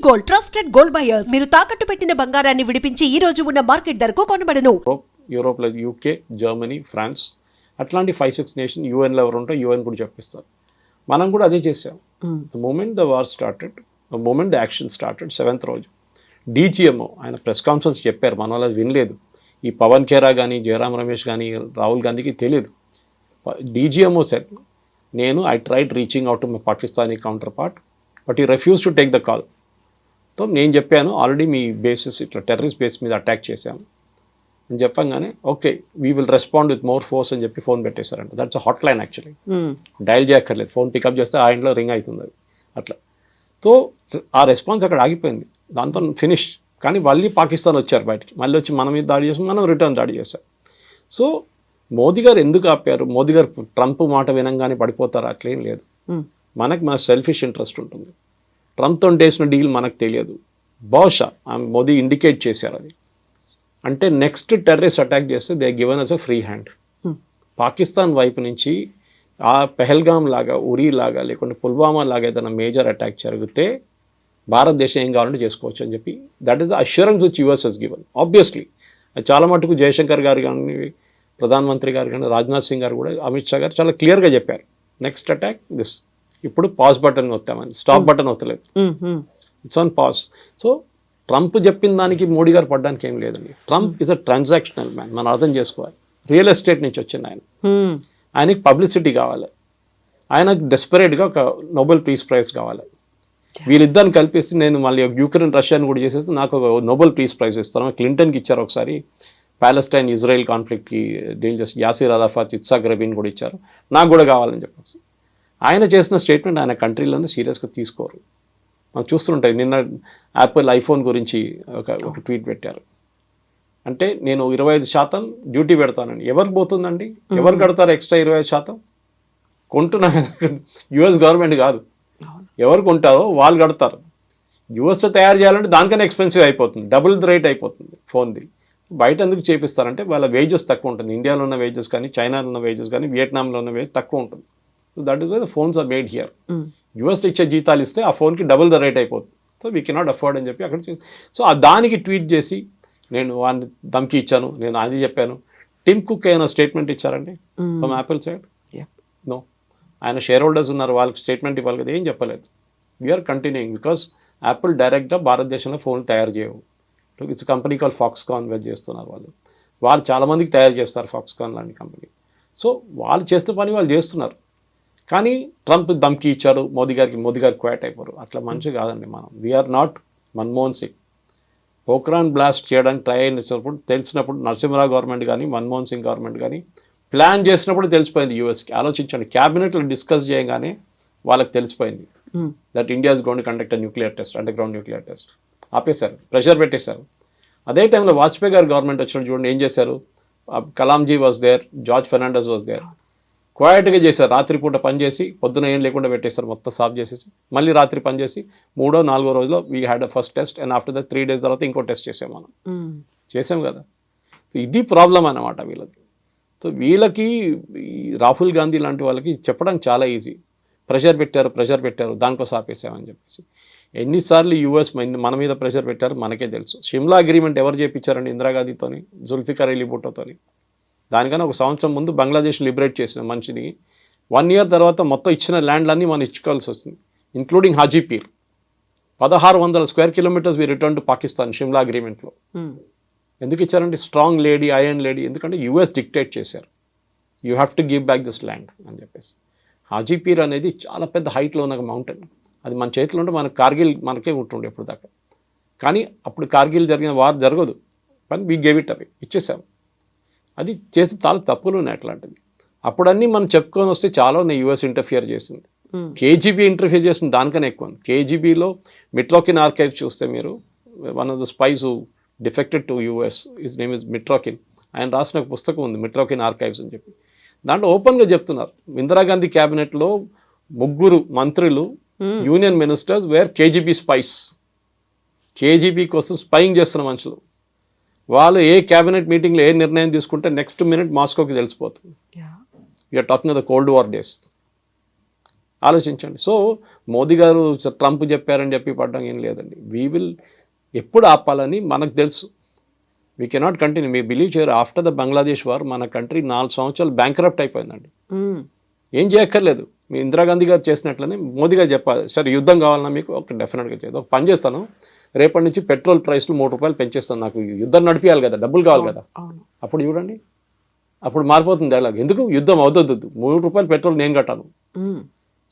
Gold, trusted gold buyers. మీరు తాకట్టు పెట్టిన బంగారాన్ని విడిపించి ఈ రోజు ఉన్న మార్కెట్ ధరకు కొనబడను. యూరోప్లో యూకే, జర్మనీ, ఫ్రాన్స్ అట్లాంటి 5-6 నేషన్ యూఎన్లో ఎవరు ఉంటే యూఎన్ కూడా చెప్పిస్తారు. మనం కూడా అదే చేసాం. The moment the war started, the moment the action started, 7th రోజు డీజీఎంఓ ఆయన ప్రెస్ కాన్ఫరెన్స్ చెప్పారు. మన వాళ్ళు అది వినలేదు. ఈ పవన్ ఖేరా కానీ, జయరామ్ రమేష్ కానీ, రాహుల్ గాంధీకి తెలియదు. DGMO sir, I tried reaching out to my Pakistani counterpart but he refuse to take the call. So నేను చెప్పాను ఆల్రెడీ మీ బేసిస్ ఇట్లా టెర్రరిస్ట్ బేస్ మీద అటాక్ చేశాము అని చెప్పంగానే okay we will respond with more force అని చెప్పి ఫోన్ పెట్టేశారంట. That's a hotline actually. Dial చేయక్కర్లేదు, ఫోన్ పికప్ చేస్తే ఆ ఇంట్లో రింగ్ అవుతుంది అది అట్లా. సో ఆ రెస్పాన్స్ అక్కడ ఆగిపోయింది, దాంతో ఫినిష్. కానీ మళ్ళీ పాకిస్తాన్ వచ్చారు బయటికి, మళ్ళీ వచ్చి మన మీద దాడి చేసాం, మనం రిటర్న్ దాడి చేశాం. సో మోదీ గారు ఎందుకు ఆపారు? మోదీ గారు ట్రంప్ మాట వినంగానే పడిపోతారు అట్లేం లేదు. మన సెల్ఫిష్ ఇంట్రెస్ట్ ఉంటుంది. ట్రంప్తో చేసిన డీల్ మనకు తెలియదు. బహుశా మోదీ ఇండికేట్ చేశారు అది. అంటే నెక్స్ట్ టెర్రరిస్ట్ అటాక్ చేస్తే they given us a free hand. Pakistan వైపు నుంచి ఆ పెహల్గామ్ లాగా, ఉరీ లాగా, లేకుంటే పుల్వామా లాగా ఏదైనా మేజర్ అటాక్ జరిగితే భారతదేశం ఏం కావాలంటే చేసుకోవచ్చు అని చెప్పి that is the assurance which US has given. Obviously చాలా మటుకు జయశంకర్ గారు కానీ, ప్రధానమంత్రి గారు కానీ, రాజ్నాథ్ సింగ్ గారు కూడా, అమిత్ షా గారు చాలా క్లియర్గా చెప్పారు నెక్స్ట్ అటాక్ దిస్. ఇప్పుడు పాజ్ బటన్ వస్తామని, స్టాప్ బటన్ వస్తలేదు, it's on pause. So Trump చెప్పిన దానికి మోడీ గారు పడడానికి ఏం లేదండి. Trump is a transactional man, మనం అర్థం చేసుకోవాలి. రియల్ ఎస్టేట్ నుంచి వచ్చింది ఆయన. ఆయనకి పబ్లిసిటీ కావాలి, ఆయనకు డెస్పరేట్గా ఒక నోబెల్ పీస్ ప్రైజ్ కావాలి. వీళ్ళిద్దరిని కల్పిస్తే నేను మళ్ళీ యూక్రెయిన్ రష్యాని కూడా చేసేస్తే నాకు ఒక నోబెల్ పీస్ ప్రైజ్ ఇస్తాను. క్లింటన్కి ఇచ్చారు ఒకసారి, ప్యాలెస్టైన్ ఇజ్రాయెల్ కాన్ఫ్లిక్ట్కి డీల్ చేసి యాసిర్ అరాఫాత్, ఇత్సాక్ రబీన్ కూడా ఇచ్చారు, నాకు కూడా కావాలని చెప్పేసి. ఆయన చేసిన స్టేట్మెంట్ ఆయన కంట్రీలోనే సీరియస్గా తీసుకోరు. మనం చూస్తుంటాయి. నిన్న యాపిల్ ఐఫోన్ గురించి ఒక ట్వీట్ పెట్టారు. అంటే నేను 25% డ్యూటీ పెడతానండి. ఎవరికి పోతుందండి? ఎవరు కడతారు ఎక్స్ట్రా 25%? కొంటున్నా యుఎస్ గవర్నమెంట్ కాదు, ఎవరు కొంటారో వాళ్ళు కడతారు. యుఎస్లో తయారు చేయాలంటే దానికన్నా ఎక్స్పెన్సివ్ అయిపోతుంది, డబుల్ ద రేట్ అయిపోతుంది ఫోన్ది. బయట ఎందుకు చేపిస్తారంటే వాళ్ళ వేజెస్ తక్కువ ఉంటుంది. ఇండియాలో ఉన్న వేజెస్ కానీ, చైనాలో ఉన్న వేజెస్ కానీ, వియట్నాంలో ఉన్న వేజ్ తక్కువ ఉంటుంది. So that is why the phones are made here. యూఎస్లో ఇచ్చే జీతాలు ఇస్తే ఆ ఫోన్కి డబుల్ ద రేట్ అయిపోతుంది. సో వీ కెనాట్ అఫోర్డ్ అని చెప్పి అక్కడ. సో దానికి ట్వీట్ చేసి నేను వాడిని ధమ్కి ఇచ్చాను, నేను అది చెప్పాను. టిమ్ కుక్ ఏమైనా స్టేట్మెంట్ ఇచ్చారండి ఫ్రమ్ యాపిల్ సైడ్? నో. ఆయన షేర్ హోల్డర్స్ ఉన్నారు, వాళ్ళకి స్టేట్మెంట్ ఇవ్వాలి కదా, ఏం చెప్పలేదు. వీఆర్ కంటిన్యూయింగ్ బికాస్ యాపిల్ డైరెక్ట్గా భారతదేశంలో ఫోన్లు తయారు చేయవు. It's company call Foxconn veg చేస్తున్నారు వాళ్ళు చాలామందికి తయారు చేస్తారు ఫాక్స్కాన్ లాంటి కంపెనీ. సో వాళ్ళు చేస్తే పని వాళ్ళు చేస్తున్నారు. కానీ ట్రంప్ ధమ్కి ఇచ్చారు మోదీ గారు క్వాట్ అయిపోరు. అట్లా మనిషి కాదండి మనం. We are not Manmohan Singh. Pokhran blast చేయడానికి ట్రై అయినప్పుడు తెలిసినప్పుడు నరసింహరావు గవర్నమెంట్ కానీ, మన్మోహన్ సింగ్ గవర్నమెంట్ కానీ ప్లాన్ చేసినప్పుడు తెలిసిపోయింది యూఎస్కి. ఆలోచించండి, క్యాబినెట్లో డిస్కస్ చేయగానే వాళ్ళకి తెలిసిపోయింది that India is going to conduct nuclear test, underground nuclear test. ఆపేశారు, ప్రెషర్ పెట్టేశారు. అదే టైంలో వాజ్పేయి గారు గవర్నమెంట్ వచ్చినప్పుడు చూడండి ఏం చేశారు. Kalamji was there, George Fernandes was there. క్వైట్గా చేశారు, రాత్రిపూట పనిచేసి పొద్దున ఏం లేకుండా పెట్టేశారు, మొత్తం సాఫ్ చేసేసి మళ్ళీ రాత్రి పనిచేసి 3వ 4వ రోజులో we had a first test and after the 3 days తర్వాత ఇంకో టెస్ట్ చేసాం మనం. చేసాం కదా. సో ఇది ప్రాబ్లం అన్నమాట వీళ్ళకి. సో వీళ్ళకి రాహుల్ గాంధీ లాంటి వాళ్ళకి చెప్పడానికి చాలా ఈజీ. ప్రెషర్ పెట్టారు దానికోసం ఆపేసామని చెప్పేసి. ఎన్నిసార్లు యూఎస్ మన మీద ప్రెషర్ పెట్టారు మనకే తెలుసు. షిమ్లా అగ్రిమెంట్ ఎవరు చేయించారండి? ఇందిరాగాంధీతోని, జుల్ఫికర్ అలీ భుట్టోతోని. దానికన్నా 1 సంవత్సరం ముందు బంగ్లాదేశ్ లిబరేట్ చేసిన మనిషిని 1 year తర్వాత మొత్తం ఇచ్చిన ల్యాండ్లన్నీ మనం ఇచ్చుకోవాల్సి వస్తుంది, including Hajipir. 1600 square kilometers we return to Pakistan Shimla అగ్రిమెంట్లో. ఎందుకు ఇచ్చారంటే స్ట్రాంగ్ లేడీ, ఐరన్ లేడీ, ఎందుకంటే యూఎస్ డిక్టేట్ చేశారు you have to give back this land అని చెప్పేసి. హాజీపీర్ అనేది చాలా పెద్ద హైట్లో ఉన్న మౌంటైన్. అది మన చేతిలో ఉంటే మన కార్గిల్ మనకే ఉంటుండే ఎప్పుడు దాకా. కానీ అప్పుడు కార్గిల్ జరిగిన వార్ జరగదు, కానీ వీ గేవ్ ఇట్ అవి ఇచ్చేసాము. అది చేసి చాలా తప్పులు ఉన్నాయి అట్లాంటిది. అప్పుడన్నీ మనం చెప్పుకొని వస్తే చాలా యూఎస్ ఇంటర్ఫియర్ చేసింది. కేజీబీ ఇంటర్ఫియర్ చేసింది దానికన్నా ఎక్కువ. కేజీబీలో మిట్రోకిన్ ఆర్కైవ్ చూస్తే మీరు, one of the spice who defected to US, his name is మిట్రోకిన్. ఆయన రాసిన ఒక పుస్తకం ఉంది మిట్రోకిన్ ఆర్కైవ్స్ అని చెప్పి. దాంట్లో ఓపెన్గా చెప్తున్నారు ఇందిరాగాంధీ క్యాబినెట్లో 3 మంత్రులు union ministers were KGB spies. KGB కోసం స్పైయింగ్ చేస్తున్న మనుషులు. వాళ్ళు ఏ క్యాబినెట్ మీటింగ్లో ఏ నిర్ణయం తీసుకుంటే నెక్స్ట్ మినిట్ మాస్కోకి తెలిసిపోతుంది. We are talking of the cold war days. ఆలోచించండి. సో మోదీ గారు ట్రంప్ చెప్పారని చెప్పి పడడం ఏం లేదండి. వీ విల్ ఎప్పుడు ఆపాలని మనకు తెలుసు. We cannot continue. Me believe చేయరు, ఆఫ్టర్ ద బంగ్లాదేశ్ వార్ మన కంట్రీ 4 సంవత్సరాలు బ్యాంక్రప్ట్ అయిపోయిందండి. ఏం చేయక్కర్లేదు. మీ ఇందిరాగాంధీ గారు చేసినట్లనే మోదీ గారు చెప్పాలి, సరే యుద్ధం కావాలన్నా మీకు ఒక డెఫినెట్గా చేయదు, ఒక పని చేస్తాను, రేపటి నుంచి పెట్రోల్ ప్రైస్లు 3 రూపాయలు పెంచేస్తాను, నాకు యుద్ధం నడిపించాలి కదా, డబ్బులు కావాలి కదా. అప్పుడు చూడండి, అప్పుడు మారిపోతుంది డైలాగ్. ఎందుకు యుద్ధం అవుతుంది, 3 రూపాయలు పెట్రోల్ నేను కట్టాను.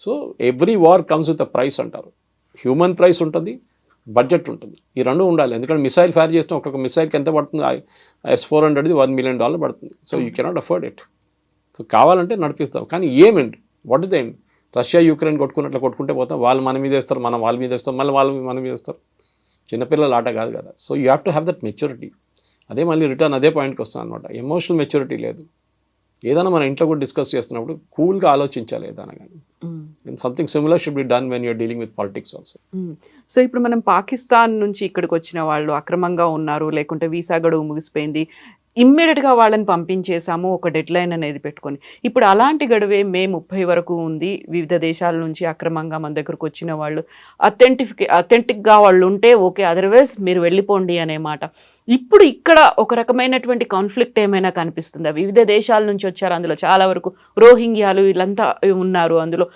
So every war comes with a price అంటారు. హ్యూమన్ ప్రైస్ ఉంటుంది, బడ్జెట్ ఉంటుంది, ఈ రెండు ఉండాలి. ఎందుకంటే మిసైల్ ఫైర్ చేస్తే ఒక్కొక్క మిసైల్కి ఎంత పడుతుంది, S-400 $1 million పడుతుంది. So you cannot afford it. So కావాలంటే నడిపిస్తాం, కానీ ఏమండి, what is the end? Russia Ukraine కొట్టుకున్నట్లు కొట్టుకుంటే పోతాం, వాళ్ళు మన మీద వేస్తారు, మనం వాళ్ళ మీద వేస్తాం, మళ్ళీ వాళ్ళు మన మీద వేస్తారు. చిన్నపిల్లల ఆట కాదు కదా. So you have to have that maturity. అదే మళ్ళీ రిటర్న్ అదే పాయింట్కి వస్తాను అనమాట. ఎమోషనల్ మెచ్యూరిటీ లేదు. ఏదైనా మన ఇంట్లో కూడా డిస్కస్ చేస్తున్నప్పుడు కూల్గా ఆలోచించాలి ఏదైనా కానీ. Something similar should be done when you're dealing with politics also. So ఇప్పుడు మనం పాకిస్తాన్ నుంచి ఇక్కడికి వచ్చిన వాళ్ళు అక్రమంగా ఉన్నారు, లేకుంటే వీసా గడువు ముగిసిపోయింది, ఇమ్మీడియట్గా వాళ్ళని పంపించేసాము ఒక డెడ్ లైన్ అనేది పెట్టుకొని. ఇప్పుడు అలాంటి గడువే మే 30 వరకు ఉంది. వివిధ దేశాల నుంచి అక్రమంగా మన దగ్గరకు వచ్చిన వాళ్ళు అథెంటిక్గా వాళ్ళు ఉంటే ఓకే, అదర్వైజ్ మీరు వెళ్ళిపోండి అనే మాట. ఇప్పుడు ఇక్కడ ఒక రకమైనటువంటి కాన్ఫ్లిక్ట్ ఏమైనా కనిపిస్తుందా? వివిధ దేశాల నుంచి వచ్చారు, అందులో చాలా వరకు రోహింగ్యాలు వీళ్ళంతా ఉన్నారు, అందులో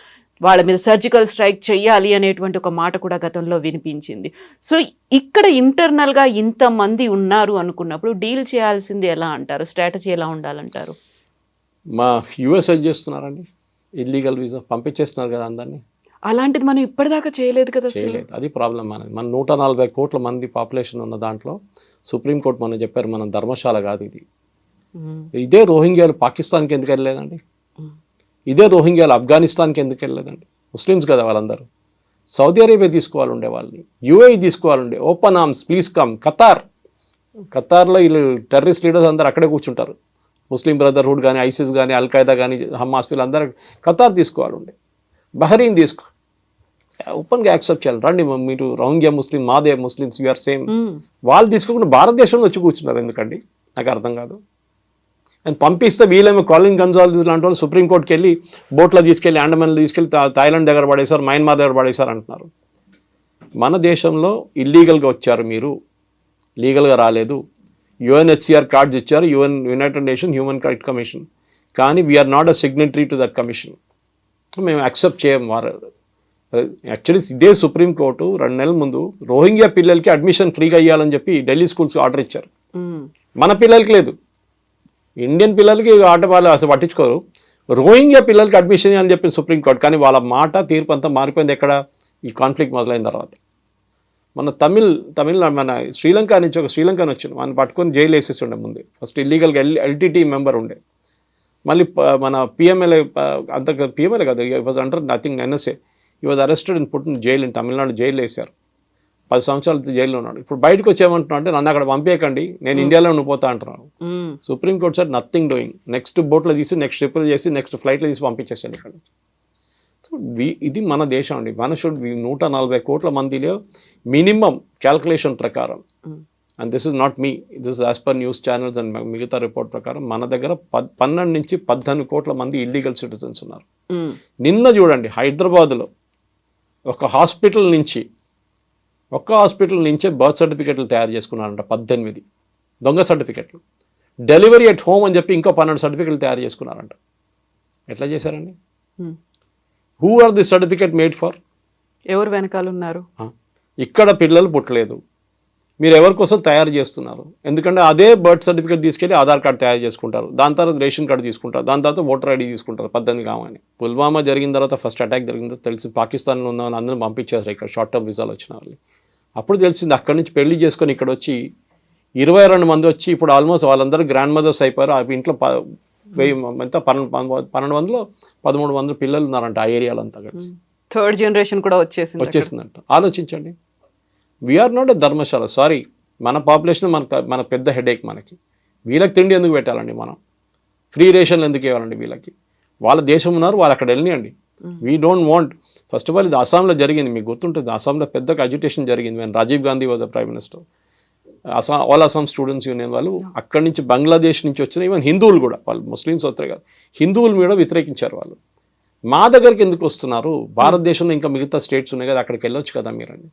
వాళ్ళ మీద సర్జికల్ స్ట్రైక్ చెయ్యాలి అనేటువంటి ఒక మాట కూడా గతంలో వినిపించింది. సో ఇక్కడ ఇంటర్నల్గా ఇంతమంది ఉన్నారు అనుకున్నప్పుడు డీల్ చేయాల్సింది ఎలా అంటారు? స్ట్రాటజీ ఎలా ఉండాలంటారు? మా యూఎస్ ఏం చేస్తున్నారండి, ఇల్లీగల్ వీసా పంపించేస్తున్నారు కదా అందరినీ. అలాంటిది మనం ఇప్పటిదాకా చేయలేదు కదా. చేయలేదు, అది ప్రాబ్లం. మన 140 కోట్ల మంది పాపులేషన్ ఉన్న దాంట్లో సుప్రీంకోర్టు మనం చెప్పారు, మనం ధర్మశాల కాదు ఇది. ఇదే రోహింగ్యాలు పాకిస్తాన్కి ఎందుకు వెళ్ళలేదండి? ఇదే రోహింగ్యాలు ఆఫ్ఘనిస్తాన్కి ఎందుకు వెళ్ళలేదండి? ముస్లిమ్స్ కదా వాళ్ళందరూ. సౌదీ అరేబియా తీసుకోవాలి ఉండే వాళ్ళని, యూఏఈ తీసుకోవాలండే, ఓపెన్ ఆర్మ్స్ ప్లీజ్ కమ్. ఖతార్లో వీళ్ళు టెర్రరిస్ట్ లీడర్స్ అందరూ అక్కడే కూర్చుంటారు. ముస్లిం బ్రదర్హుడ్ కానీ, ఐసిస్ కానీ, అల్ఖైదా కానీ, హమాస్, వీళ్ళందరూ ఖతార్ తీసుకోవాలి ఉండే, బహరీన్ తీసుకో, ఓపెన్గా యాక్సెప్ట్ చేయాలి. రండి మీరు రోహింగ్యా ముస్లిం, మాదే ముస్లిమ్స్, యూఆర్ సేమ్. వాళ్ళు తీసుకోకుండా భారతదేశంలో వచ్చి కూర్చున్నారు ఎందుకండి? నాకు అర్థం కాదు. అండ్ పంపిస్తే వీళ్ళేమో కాలిన్ గన్జాల్స్ లాంటి వాళ్ళు సుప్రీంకోర్టుకి వెళ్ళి బోట్లో తీసుకెళ్ళి, అండమాన్లో తీసుకెళ్ళి థాయిలాండ్ దగ్గర పడేశారు, మయన్మార్ దగ్గర పడేశారు అంటున్నారు. మన దేశంలో ఇల్లీగల్గా వచ్చారు, మీరు లీగల్గా రాలేదు. UNHCR కార్డ్స్ ఇచ్చారు, United Nation Human Right Commission, కానీ we're not a signatory to that commission. మేము యాక్సెప్ట్ చేయం. యాక్చువల్లీ ఇదే సుప్రీంకోర్టు 2 నెలల ముందు రోహింగ్యా పిల్లలకి అడ్మిషన్ ఫ్రీగా ఇవ్వాలని చెప్పి ఢిల్లీ స్కూల్స్కి ఆర్డర్ ఇచ్చారు. మన పిల్లలకి లేదు, ఇండియన్ పిల్లలకి ఆట వాళ్ళు అసలు పట్టించుకోరు. రోహింగ్యా పిల్లలకి అడ్మిషన్ ఇవ్వాలని చెప్పి సుప్రీంకోర్టు, కానీ వాళ్ళ మాట తీర్పు అంతా మారిపోయింది ఎక్కడ? ఈ కాన్ఫ్లిక్ట్ మొదలైన తర్వాత. మన మన శ్రీలంక నుంచి ఒక శ్రీలంకని వచ్చింది, మనం పట్టుకొని జైలు వేసేసి ఉండే ముందు. ఫస్ట్ ఇల్లీగల్గా LTT మెంబర్ ఉండే, మళ్ళీ మన PMLA అంత PMLA కాదు, వాజ్ అండర్ నథింగ్ NSA, ఈ was arrested and put in jail in Tamil Nadu. Jail వేశారు, 10 సంవత్సరాలు జైల్లో ఉన్నాడు. ఇప్పుడు బయటకు వచ్చేమంటున్నా అంటే నన్ను అక్కడ పంపేయకండి, నేను ఇండియాలో ఉండిపోతా అంటున్నాను. Supreme court sir nothing doing. Next బోట్లో తీసి, నెక్స్ట్ షిప్లో చేసి, నెక్స్ట్ ఫ్లైట్లో తీసి పంపించేసాను ఇక్కడ. సో ఇది మన దేశం అండి. మన 140 కోట్ల మందిలో మినిమం క్యాల్కులేషన్ ప్రకారం, and this is not me, this as per news channels and మిగతా రిపోర్ట్ ప్రకారం మన దగ్గర 12 నుంచి 18 కోట్ల మంది ఇల్లీగల్ సిటిజన్స్ ఉన్నారు. నిన్న చూడండి హైదరాబాద్లో ఒక హాస్పిటల్ నుంచే బర్త్ సర్టిఫికెట్లు తయారు చేసుకున్నారంట, 18 దొంగ సర్టిఫికెట్లు. డెలివరీ ఎట్ హోమ్ అని చెప్పి ఇంకో 12 సర్టిఫికెట్లు తయారు చేసుకున్నారంట. ఎట్లా చేశారండి? Who are the certificate made for? ఎవరు వెనకాల ఉన్నారు? ఇక్కడ పిల్లలు పుట్టలేదు, మీరు ఎవరి కోసం తయారు చేస్తున్నారు? ఎందుకంటే అదే బర్త్ సర్టిఫికేట్ తీసుకెళ్ళి ఆధార్ కార్డు తయారు చేసుకుంటారు, దాని తర్వాత రేషన్ కార్డు తీసుకుంటారు, దాని తర్వాత ఓటర్ ID తీసుకుంటారు. 18 కావని. పుల్వామా జరిగిన తర్వాత, ఫస్ట్ అటాక్ జరిగిన తర్వాత తెలిసి పాకిస్తాన్లో ఉన్న వాళ్ళు అందరూ పంపించేసారు ఇక్కడ షార్ట్ టర్మ్ వీసాలు వచ్చిన వాళ్ళు. అప్పుడు తెలిసింది అక్కడి నుంచి పెళ్లి చేసుకొని ఇక్కడ వచ్చి 22 మంది వచ్చి ఇప్పుడు ఆల్మోస్ట్ వాళ్ళందరూ గ్రాండ్ మదర్స్ అయిపోయారు. ఆ ఇంట్లో 1200-1300 పిల్లలు ఉన్నారంట ఆ ఏరియాలో అంతా కలిసి. థర్డ్ జనరేషన్ కూడా వచ్చేసిందంట. ఆలోచించండి. We are not a dharamshala. Sorry, మన పాపులేషన్ మన పెద్ద హెడేక్ మనకి. వీళ్ళకి తిండి ఎందుకు పెట్టాలండి? మనం ఫ్రీ రేషన్లు ఎందుకు ఇవ్వాలండి వీళ్ళకి? వాళ్ళ దేశం ఉన్నారు, వాళ్ళు అక్కడ వెళ్ళియండి. We don't want. First of all ఇది అస్సాంలో జరిగింది, మీకు గుర్తుంటుంది. అస్సాంలో పెద్ద అజిటేషన్ జరిగింది when Rajiv Gandhi was the prime minister. All Assam students union వాళ్ళు అక్కడి నుంచి బంగ్లాదేశ్ నుంచి వచ్చిన ఈవెన్ హిందువులు కూడా, వాళ్ళు ముస్లిమ్స్ వస్తారు కాదు, హిందువులు కూడా వ్యతిరేకించారు వాళ్ళు. మా దగ్గరికి ఎందుకు వస్తున్నారు? భారతదేశంలో ఇంకా మిగతా స్టేట్స్ ఉన్నాయి కదా, అక్కడికి వెళ్ళొచ్చు కదా మీరని.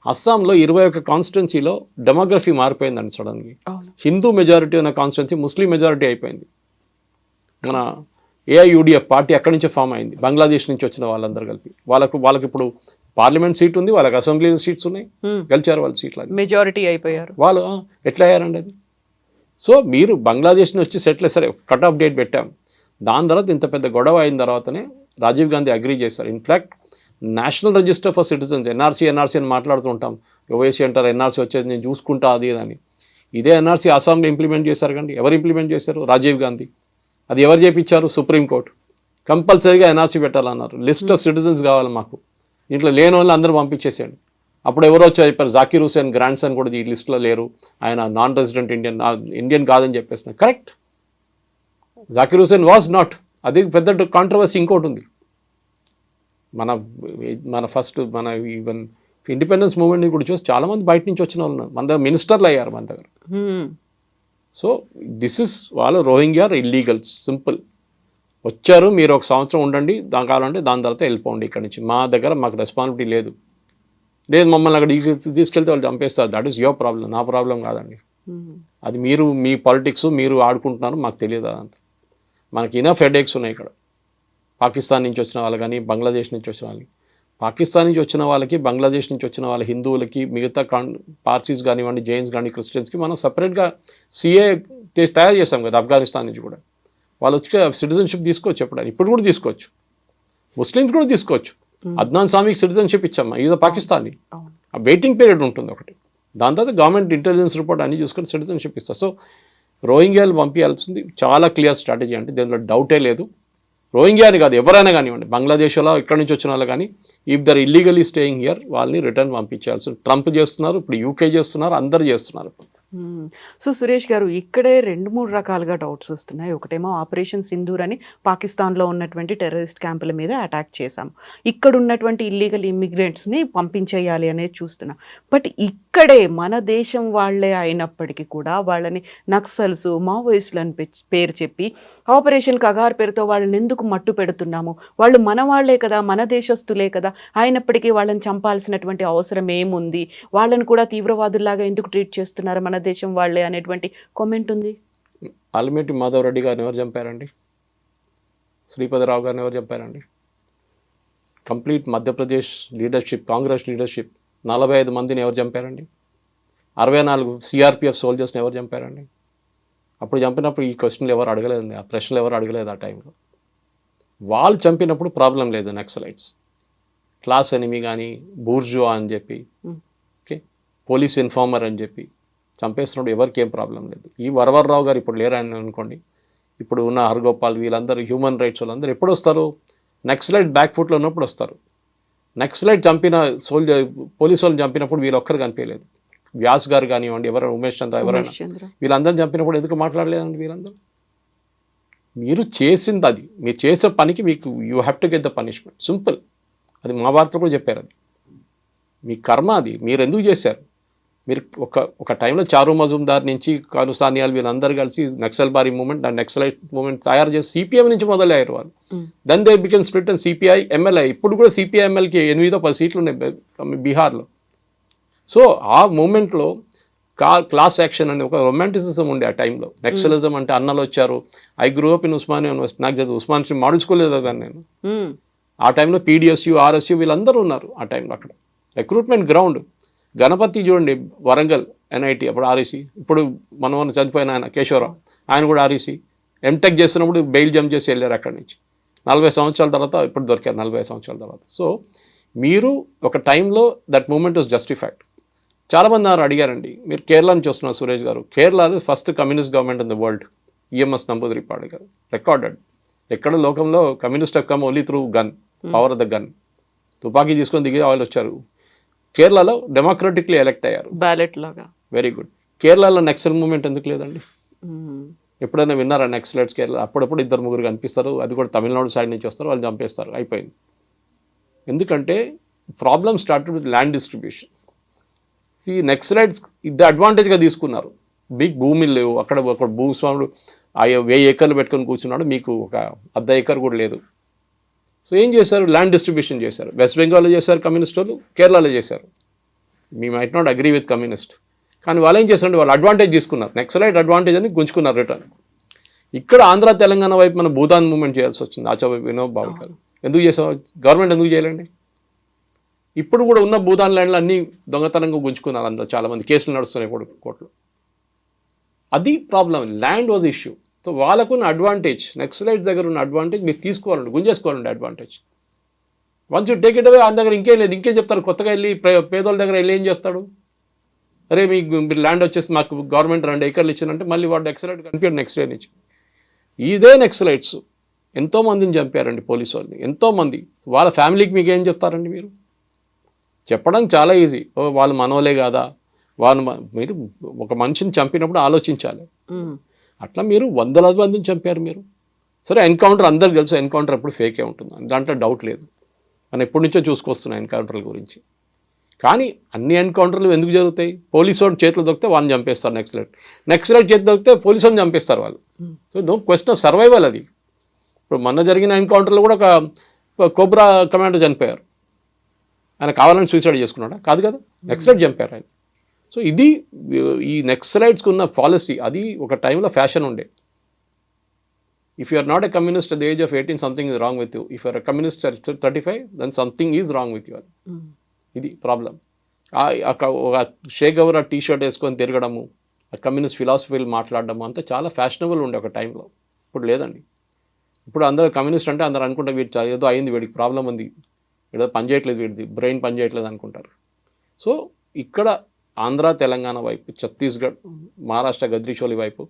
అస్సాంలో 21 కాన్స్టిట్యున్సీలో డెమోగ్రఫీ మారిపోయిందండి సడన్గా. హిందూ మెజారిటీ ఉన్న కాన్స్టిట్యున్సీ ముస్లిం మెజారిటీ అయిపోయింది. మన ఏఐయుడిఎఫ్ పార్టీ అక్కడి నుంచే ఫామ్ అయింది, బంగ్లాదేశ్ నుంచి వచ్చిన వాళ్ళందరూ కలిపి. వాళ్ళకి ఇప్పుడు పార్లమెంట్ సీట్ ఉంది, వాళ్ళకి అసెంబ్లీ సీట్స్ ఉన్నాయి, గెలిచారు వాళ్ళ సీట్లు, మెజారిటీ అయిపోయారు వాళ్ళు. ఎట్లా అయ్యారండి అది? సో మీరు బంగ్లాదేశ్ నుంచి వచ్చి సెటిల్ సరే కట్ ఆఫ్ డేట్ పెట్టాం, దాని తర్వాత ఇంత పెద్ద గొడవ అయిన తర్వాతనే రాజీవ్ గాంధీ అగ్రీ చేశారు. In fact national register for citizens NRC అని మాట్లాడుతుంటాం, ఓవైసీ అంటారు, ఎన్ఆర్సీ వచ్చేది నేను చూసుకుంటా అది అని. ఇదే ఎన్ఆర్సీ అస్సాంలో ఇంప్లిమెంట్ చేశారు కండి. ఎవరు ఇంప్లిమెంట్ చేశారు? రాజీవ్ గాంధీ. అది ఎవరు చేయించారు? సుప్రీంకోర్టు. కంపల్సరీగా ఎన్ఆర్సీ పెట్టాలన్నారు. లిస్ట్ ఆఫ్ సిటిజన్స్ కావాలి మాకు, దీంట్లో లేని వాళ్ళు అందరూ పంపించేసేయండి. అప్పుడు ఎవరో వచ్చి చెప్పారు, జాకీర్ హుసేన్ గ్రాండ్ సన్ కూడా ఈ లిస్ట్లో లేరు, ఆయన నాన్ రెసిడెంట్ ఇండియన్ కాదని చెప్పేసిన. Correct, Zakir Hussain was not. అది పెద్ద కాంట్రవర్సీ ఇంకోటి ఉంది. మన ఫస్ట్ ఈవెన్ ఇండిపెండెన్స్ మూవ్మెంట్ని కూడా చూసి చాలామంది బయట నుంచి వచ్చిన వాళ్ళు ఉన్నారు, మన దగ్గర మినిస్టర్లు అయ్యారు మన దగ్గర. సో దిస్ ఇస్ వాళ్ళు రోహింగ్యా ఇల్లీగల్స్, సింపుల్. వచ్చారు, మీరు ఒక సంవత్సరం ఉండండి, దాని కావాలంటే దాని తర్వాత వెళ్ళిపోండి ఇక్కడి నుంచి, మా దగ్గర మాకు రెస్పాన్సిబిలిటీ లేదు, మమ్మల్ని అక్కడ తీసుకెళ్తే వాళ్ళు చంపేస్తారు. దట్ ఈస్ యువర్ ప్రాబ్లం, నా ప్రాబ్లం కాదండి. అది మీరు మీ పాలిటిక్స్ మీరు ఆడుకుంటున్నారు, మాకు తెలియదు అదంతా. మనకి ఇనఫ్ హెడేక్స్ ఉన్నాయి ఇక్కడ. పాకిస్తాన్ నుంచి వచ్చిన వాళ్ళు కానీ, బంగ్లాదేశ్ నుంచి వచ్చిన వాళ్ళకి, పాకిస్తాన్ నుంచి వచ్చిన వాళ్ళకి, బంగ్లాదేశ్ నుంచి వచ్చిన వాళ్ళ హిందువులకి, మిగతా పార్సీస్ కానివ్వండి, జైన్స్ కానీ, క్రిస్టియన్స్కి మనం సపరేట్గా సిఏ తయారు చేస్తాం కదా. ఆఫ్ఘనిస్తాన్ నుంచి కూడా వాళ్ళు వచ్చి సిటిజన్షిప్ తీసుకోవచ్చు, ఇప్పుడు కూడా తీసుకోవచ్చు. ముస్లిమ్స్ కూడా తీసుకోవచ్చు. అద్నాన్ సామీకి సిటిజన్షిప్ ఇచ్చామా, ఇది పాకిస్తానీ. ఆ వెయిటింగ్ పీరియడ్ ఉంటుంది ఒకటి, దాని తర్వాత గవర్నమెంట్ ఇంటెలిజెన్స్ రిపోర్ట్ అన్ని చూసుకొని సిటిజన్షిప్ ఇస్తారు. సో రోహింగ్యాలు పంపించాల్సింది చాలా క్లియర్ స్ట్రాటజీ, అంటే దీనిలో డౌటే లేదు. రోహింగ్యా అని కాదు, ఎవరైనా కానివ్వండి, బంగ్లాదేశ్లో ఇక్కడి నుంచి వచ్చిన వాళ్ళు కానీ, if they're illegally staying here వాళ్ళని రిటర్న్ పంపించాల్సి. ట్రంప్ చేస్తున్నారు, ఇప్పుడు యూకే చేస్తున్నారు, అందరు చేస్తున్నారు. సో సురేష్ గారు, ఇక్కడే 2-3 రకాలుగా డౌట్స్ వస్తున్నాయి. ఒకటేమో ఆపరేషన్ సింధూర్ అని పాకిస్తాన్లో ఉన్నటువంటి టెర్రరిస్ట్ క్యాంపుల మీద అటాక్ చేశాం, ఇక్కడ ఉన్నటువంటి ఇల్లీగల్ ఇమ్మిగ్రెంట్స్ని పంపించేయాలి అనేది చూస్తున్నాం. బట్ ఇక్కడే మన దేశం వాళ్ళే అయినప్పటికీ కూడా వాళ్ళని నక్సల్స్, మావోయిస్టులని పేరు చెప్పి ఆపరేషన్ కగార్ పేరుతో వాళ్ళని ఎందుకు మట్టు పెడుతున్నాము? వాళ్ళు మన వాళ్లే కదా, మన దేశస్తులే కదా, అయినప్పటికీ వాళ్ళని చంపాల్సినటువంటి అవసరం ఏముంది? వాళ్ళని కూడా తీవ్రవాదుల్లాగా ఎందుకు ట్రీట్ చేస్తున్నారు మన దేశం వాళ్ళే అనేటువంటి కామెంట్ ఉంది. ఆల్మేటి మాధవ్ రెడ్డి గారిని ఎవరు చంపారండి? శ్రీపతిరావు గారిని ఎవరు చంపారండి? Complete Madhya Pradesh leadership, Congress leadership 45 మందిని ఎవరు చంపారండి? 64 సిఆర్పిఎఫ్ సోల్జర్స్ని ఎవరు చంపారండి? అప్పుడు చంపినప్పుడు ఈ క్వశ్చన్లు ఎవరు అడగలేదండి, ఆ ప్రశ్నలు ఎవరు అడగలేదు ఆ టైంలో. వాళ్ళు చంపినప్పుడు ప్రాబ్లం లేదు. నక్సలైట్స్ క్లాస్ ఎనిమి కానీ, బూర్జువా అని చెప్పి, ఓకే, పోలీస్ ఇన్ఫార్మర్ అని చెప్పి చంపేస్తున్నప్పుడు ఎవరికి ఏం ప్రాబ్లం లేదు. ఈ వరవర్రావు గారు ఇప్పుడు లేరని అనుకోండి, ఇప్పుడు ఉన్న హర్గోపాల్ వీళ్ళందరూ హ్యూమన్ రైట్స్ వాళ్ళందరూ ఎప్పుడు వస్తారు? నక్సలైట్ బ్యాక్ ఫుట్లో ఉన్నప్పుడు వస్తారు. నక్సలైట్ చంపిన పోలీసు వాళ్ళు చంపినప్పుడు వీళ్ళు ఒక్కరు కనిపించలేదు. వ్యాస్ గారు కానివ్వండి, ఎవరైనా ఉమేష్ చంద్ర ఎవరైనా, వీళ్ళందరూ చంపినప్పుడు ఎందుకు మాట్లాడలేదండి? వీళ్ళందరూ మీరు చేసింది అది, మీరు చేసే పనికి మీకు you have to get the punishment, simple. అది మా వార్తలో కూడా చెప్పారు, అది మీ కర్మ, అది మీరు ఎందుకు చేశారు. మీరు ఒక టైంలో చారు మజుందార్ నుంచి కాను సానియాల్ వీళ్ళందరూ కలిసి నక్సల్ బారీ మూవ్మెంట్ అండ్ నక్సలైట్ మూవ్మెంట్ తయారు చేసి సిపిఎం నుంచి మొదలయ్యారు వాళ్ళు. Then they became split and CPI MLI. ఇప్పుడు కూడా సిపిఐ ఎంఎల్కి 8-10 సీట్లు ఉన్నాయి బీహార్లో. సో ఆ మూమెంట్లో క్లాస్ యాక్షన్ అనే ఒక రొమాంటిసిజం ఉండే ఆ టైంలో. నక్సలిజం అంటే అన్నలు వచ్చారు. I grew up in Osmania university, నాకు చదువు ఉస్మాన్ మోడల్ స్కూల్ చదివాను నేను. ఆ టైంలో పీడిఎస్యు, ఆర్ఎస్యు వీళ్ళందరూ ఉన్నారు ఆ టైంలో. అక్కడ రిక్రూట్మెంట్ గ్రౌండ్. గణపతి చూడండి, వరంగల్ ఎన్ఐటి, అప్పుడు ఆర్ఈసి. ఇప్పుడు మనం చనిపోయిన ఆయన కేశవరావు, ఆయన కూడా ఆర్ఈసి. ఎంటెక్ చేస్తున్నప్పుడు బెయిల్ జంప్ చేసి వెళ్ళారు అక్కడి నుంచి. 40 సంవత్సరాల తర్వాత ఇప్పుడు దొరికారు, 40 సంవత్సరాల తర్వాత. సో మీరు ఒక టైంలో దట్ మూమెంట్ వాజ్ జస్టిఫైడ్. చాలామంది నాకు అడిగారండి, మీరు కేరళ నుంచి వస్తున్నారు సురేష్ గారు, కేరళలో first communist government in the world, EMS Namboodiripad garu, recorded. ఎక్కడ లోకంలో communist have come only through gun, power of the gun. తుపాకీ తీసుకొని దిగి వాళ్ళు వచ్చారు. కేరళలో డెమోక్రటిక్లీ ఎలెక్ట్ అయ్యారు, బ్యాలెట్ లాగా. Very good. కేరళలో నక్సల్ మూవ్మెంట్ ఎందుకు లేదండి? ఎప్పుడైనా విన్నారా నక్సలైట్స్ కేరళ? అప్పుడప్పుడు 2-3 కనిపిస్తారు, అది కూడా తమిళనాడు సైడ్ నుంచి వస్తారు, వాళ్ళు చంపేస్తారు, అయిపోయింది. ఎందుకంటే problem started with land distribution. Naxalites ఇది అడ్వాంటేజ్గా తీసుకున్నారు. బిగ్ భూమిలు లేవు అక్కడ. ఒక భూస్వాముడు 1000 ఏకర్లు పెట్టుకొని కూర్చున్నాడు, మీకు ఒక 1/2 ఎకర్ కూడా లేదు. సో ఏం చేశారు, ల్యాండ్ డిస్ట్రిబ్యూషన్ చేశారు. వెస్ట్ బెంగాల్లో చేశారు కమ్యూనిస్ట్ వాళ్ళు, కేరళలో చేశారు. మీ might not agree with communist, కానీ వాళ్ళు ఏం చేశారంటే వాళ్ళు అడ్వాంటేజ్ తీసుకున్నారు, నెక్సలైట్ అడ్వాంటేజ్ అని గుంజుకున్నారు రిటర్న్. ఇక్కడ ఆంధ్ర తెలంగాణ వైపు మన భూదాన్ మూవ్మెంట్ చేయాల్సి వచ్చింది. ఆచార్య వినోద్ బాబు గారు ఎందుకు చేసారు, గవర్నమెంట్ ఎందుకు చేయాలండి? ఇప్పుడు కూడా ఉన్న భూదాన్ ల్యాండ్లు అన్నీ దొంగతనంగా గుంజుకున్నారు అందరూ, చాలామంది కేసులు నడుస్తున్నాయి కూడా కోర్టులో. అది problem, land was issue. So వాళ్ళకున్న అడ్వాంటేజ్, నెక్సలైట్స్ దగ్గర ఉన్న అడ్వాంటేజ్ మీరు తీసుకోవాలండి, గుంజేసుకోవాలండి advantage. Once you take it away, ఆయన దగ్గర ఇంకేం లేదు, ఇంకేం చెప్తారు, కొత్తగా వెళ్ళి పేదోళ్ళ దగ్గర వెళ్ళి ఏం చెప్తాడు, అరే మీరు ల్యాండ్ వచ్చేసి మాకు గవర్నమెంట్ 2 ఎకర్లు ఇచ్చిందంటే మళ్ళీ వాడు నెక్సలైట్ కనిపించాడు నెక్స్ట్ డే నుంచి. ఇదే నెక్సలైట్స్ ఎంతోమందిని చంపారండి పోలీసు వాళ్ళని, ఎంతోమంది. వాళ్ళ ఫ్యామిలీకి మీకు ఏం చెప్తారండి మీరు? చెప్పడం చాలా ఈజీ, వాళ్ళు మనోలే కాదా, మీరు ఒక మనిషిని చంపినప్పుడు ఆలోచించాలి. అట్లా మీరు వందల మందిని చంపారు మీరు. సరే ఎన్కౌంటర్ అందరికి తెలుసు, ఎన్కౌంటర్ ఎప్పుడు ఫేకే ఉంటుంది, దాంట్లో డౌట్ లేదు. మనం ఎప్పటి నుంచో చూసుకొస్తున్నాం ఎన్కౌంటర్ల గురించి. కానీ అన్ని ఎన్కౌంటర్లు ఎందుకు జరుగుతాయి? పోలీసు వాడు చేతులు దొరికితే వాళ్ళని చంపేస్తారు నెక్సలైట్ చేతులు దొరికితే పోలీసు వాళ్ళని చంపేస్తారు వాళ్ళు. So no question of survival అది. ఇప్పుడు మొన్న జరిగిన ఎన్కౌంటర్లో కూడా ఒక కోబ్రా కమాండర్ చనిపోయారు. ఆయన కావాలని సూసైడ్ చేసుకున్నాడా? కాదు కదా, నెక్సలైట్ చంపారు ఆయన. సో ఇది ఈ నెక్సలైట్స్కి ఉన్న పాలసీ. అది ఒక టైంలో ఫ్యాషన్ ఉండే. If you are not a communist at the age of 18 something is wrong with you. If you're a communist at 35 then something is wrong with you. ఇది ప్రాబ్లం. ఒక షేక్ గవర్ టీ షర్ట్ వేసుకొని తిరగడము, communist ఫిలాసఫీలు మాట్లాడడము అంతా చాలా fashionable ఉండే ఒక టైంలో. ఇప్పుడు లేదండి. ఇప్పుడు అందరూ కమ్యూనిస్ట్ అంటే అందరూ అనుకుంటే వీడు ఏదో అయింది, వీడికి ప్రాబ్లం ఉంది, ఏదో పని చేయట్లేదు, వీడిది బ్రెయిన్ పని చేయట్లేదు అనుకుంటారు. సో ఇక్కడ ఆంధ్ర తెలంగాణ వైపు, ఛత్తీస్గఢ్ మహారాష్ట్ర గద్రిచోలి వైపు,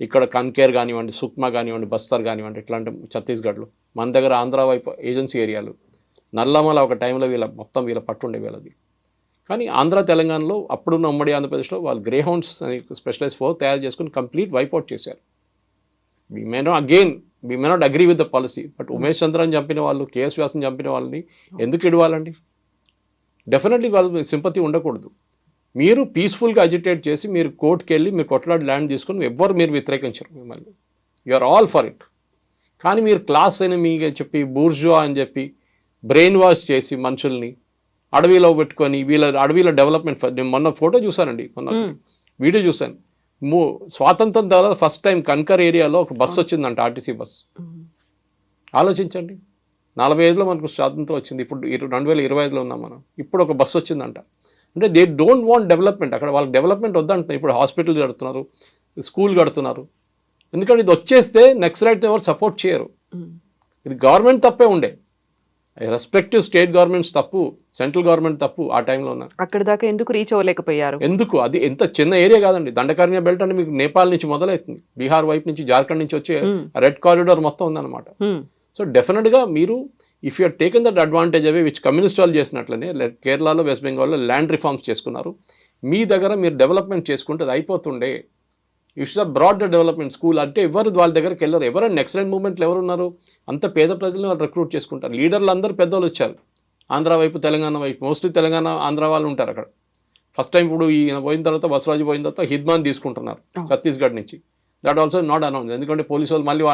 ఇక్కడ కన్కేర్ కానివ్వండి, సుక్మా కానివ్వండి, బస్తర్ కానివ్వండి, ఇట్లాంటి ఛత్తీస్గఢ్లో, మన దగ్గర ఆంధ్ర వైపు ఏజెన్సీ ఏరియాలు, నల్లమల ఒక టైంలో వీళ్ళ పట్టుండే వీళ్ళది. కానీ ఆంధ్ర తెలంగాణలో అప్పుడున్న ఉమ్మడి ఆంధ్రప్రదేశ్లో వాళ్ళు గ్రే హౌండ్స్ అని స్పెషలైజ్ ఫోర్ తయారు చేసుకుని కంప్లీట్ వైప్అవుట్ చేశారు. We may not agree with the policy, but Umesh చంద్రని చంపిన వాళ్ళు, కేఎస్ వ్యాస్ని చంపిన వాళ్ళని ఎందుకు ఇడవాలండి? డెఫినెట్లీ వాళ్ళు సింపతి ఉండకూడదు. మీరు పీస్ఫుల్గా అజిటేట్ చేసి మీరు కోర్టుకి వెళ్ళి మీరు కొట్లాడి ల్యాండ్ తీసుకొని ఎవ్వరు మీరు వ్యతిరేకించరు మిమ్మల్ని. You are all for it. కానీ మీరు క్లాస్ అని మీకు చెప్పి, బూర్జువా అని చెప్పి బ్రెయిన్ వాష్ చేసి మనుషుల్ని అడవిలో పెట్టుకొని అడవిలో డెవలప్మెంట్. నేను మొన్న ఫోటో చూసానండి, మొన్న వీడియో చూశాను. స్వాతంత్రం తర్వాత ఫస్ట్ టైం కన్కర్ ఏరియాలో ఒక బస్సు వచ్చిందంట, ఆర్టీసీ బస్సు. ఆలోచించండి, 45లో మనకు స్వాతంత్రం వచ్చింది, ఇప్పుడు 2025లో ఉన్నాం మనం. ఇప్పుడు ఒక బస్సు వచ్చిందంట. అంటే దే డోంట్ వాంట్ డెవలప్మెంట్. అక్కడ వాళ్ళకి డెవలప్మెంట్ వద్దంటున్నారు. ఇప్పుడు హాస్పిటల్ కడుతున్నారు, స్కూల్ కడుతున్నారు. ఎందుకంటే ఇది వచ్చేస్తే నెక్సలైట్ ఎవరు సపోర్ట్ చేయరు. ఇది గవర్నమెంట్ తప్పే ఉండే, రెస్పెక్టివ్ స్టేట్ గవర్నమెంట్స్ తప్పు, సెంట్రల్ గవర్నమెంట్ తప్పు. ఆ టైంలో ఉన్నారు. అక్కడ దాకా ఎందుకు రీచ్ అవ్వలేకపోయారు? ఎందుకు? అది ఎంత చిన్న ఏరియా కాదండి. దండకారణ్య బెల్ట్ అంటే మీకు నేపాల్ నుంచి మొదలవుతుంది, బీహార్ వైపు నుంచి, జార్ఖండ్ నుంచి వచ్చే రెడ్ కారిడార్ మొత్తం ఉందన్నమాట. సో డెఫినెట్గా మీరు if you are taken that advantage away, which communist వాళ్ళు చేసినట్లనే కేరళలో, వెస్ట్ బెంగాల్లో ల్యాండ్ రిఫార్మ్స్ చేసుకున్నారు. మీ దగ్గర మీరు డెవలప్మెంట్ చేసుకుంటే అది అయిపోతుండే. You should have brought the development. School అంటే ఎవరు వాళ్ళ దగ్గరికి వెళ్ళరు. ఎవరైనా నెక్సలైట్ మూవ్మెంట్లు ఎవరు ఉన్నారు? అంత పేద ప్రజలను వాళ్ళు రిక్రూట్ చేసుకుంటారు. లీడర్లు అందరూ పెద్దవాళ్ళు వచ్చారు, ఆంధ్ర వైపు, తెలంగాణ వైపు. మోస్ట్లీ తెలంగాణ, ఆంధ్ర వాళ్ళు ఉంటారు అక్కడ. ఫస్ట్ టైం ఇప్పుడు ఈయన పోయిన తర్వాత, బసవరాజు పోయిన తర్వాత హిద్మాన్ తీసుకుంటున్నారు ఛత్తీస్గఢ్ నుంచి. దట్ ఆల్సో నాట్ అనౌన్స్, ఎందుకంటే పోలీసు వాళ్ళు మళ్ళీ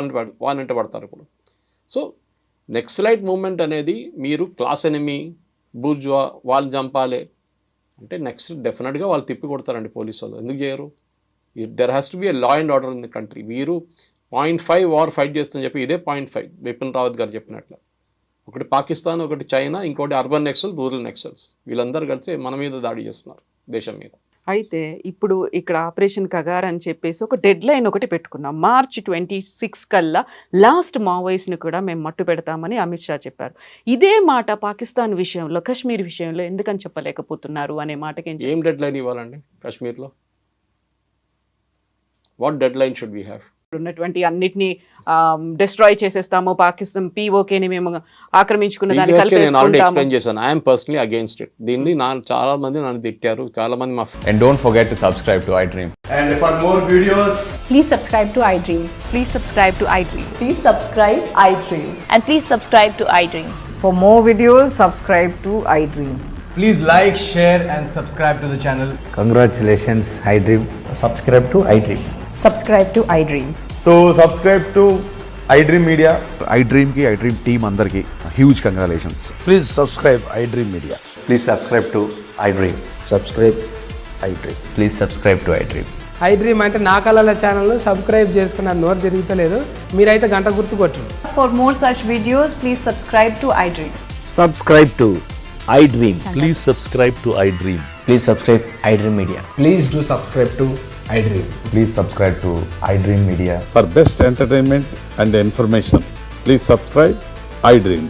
వాళ్ళంటే పడతారు ఇప్పుడు. సో నెక్సలైట్ మూవ్మెంట్ అనేది మీరు క్లాస్ ఎనిమీ, బూర్జువా, వాళ్ళు చంపాలి అంటే నెక్స్ట్ డెఫినెట్గా వాళ్ళు తిప్పి కొడతారండి పోలీసు వాళ్ళు. ఎందుకు చేయరు? There has to be a law and order in the country. మీరు 0.5 వార్ ఫైట్ చేస్తుందని చెప్పి ఇదే 0.5 బిపిన్ రావత్ గారు చెప్పినట్లు. ఒకటి పాకిస్తాన్, ఒకటి చైనా, ఇంకోటి అర్బన్ నెక్సల్, రూరల్ నెక్సల్స్. వీళ్ళందరూ కలిసి మన మీద దాడి చేస్తున్నారు, దేశం మీద. అయితే ఇప్పుడు ఇక్కడ ఆపరేషన్ కగార్ అని చెప్పేసి ఒక డెడ్ లైన్ ఒకటి పెట్టుకున్నాం. March 26 కల్లా లాస్ట్ మావోయిస్ట్ని కూడా మేము మట్టు పెడతామని అమిత్ షా చెప్పారు. ఇదే మాట పాకిస్తాన్ విషయంలో, కశ్మీర్ విషయంలో ఎందుకని చెప్పలేకపోతున్నారు అనే మాటకి ఏం డెడ్ లైన్ ఇవ్వాలండి కాశ్మీర్లో? What dead line should we have? ఉన్నటువంటి అన్నిటిని డిస్ట్రాయ్ చేసేస్తాము, పాకిస్తాన్ పీఓకేని మేము ఆక్రమించుకున్న దాన్ని ఎక్స్ప్లెయిన్ చేశాను. I'm personally against it. దీన్ని చాలా మంది నన్ను తిట్టారు, చాలా మంది మా. And don't forget to subscribe to iDream. And for more videos, please subscribe to iDream. Please subscribe to iDream. Please subscribe iDream. And please subscribe to iDream. For more videos, subscribe to iDream. please like, share and subscribe to the channel. Congratulations, iDream. Subscribe to iDream. Subscribe to iDream. So subscribe to iDream Media. IDream team అందరికి huge congratulations. Please subscribe iDream Media. Please subscribe to iDream. Subscribe iDream. Please subscribe to iDream. iDream అంటే నా కళల ఛానల్ను subscribe చేసుకున్న నోరు తిరుగుతలేదు, మీరైతే గంట గుర్తు కొట్టండి. For more such videos, please subscribe to iDream. Subscribe to iDream. Please subscribe to iDream. Please subscribe iDream Media. Please do subscribe to iDream. Please subscribe to iDream Media. For best entertainment and information, please subscribe iDream.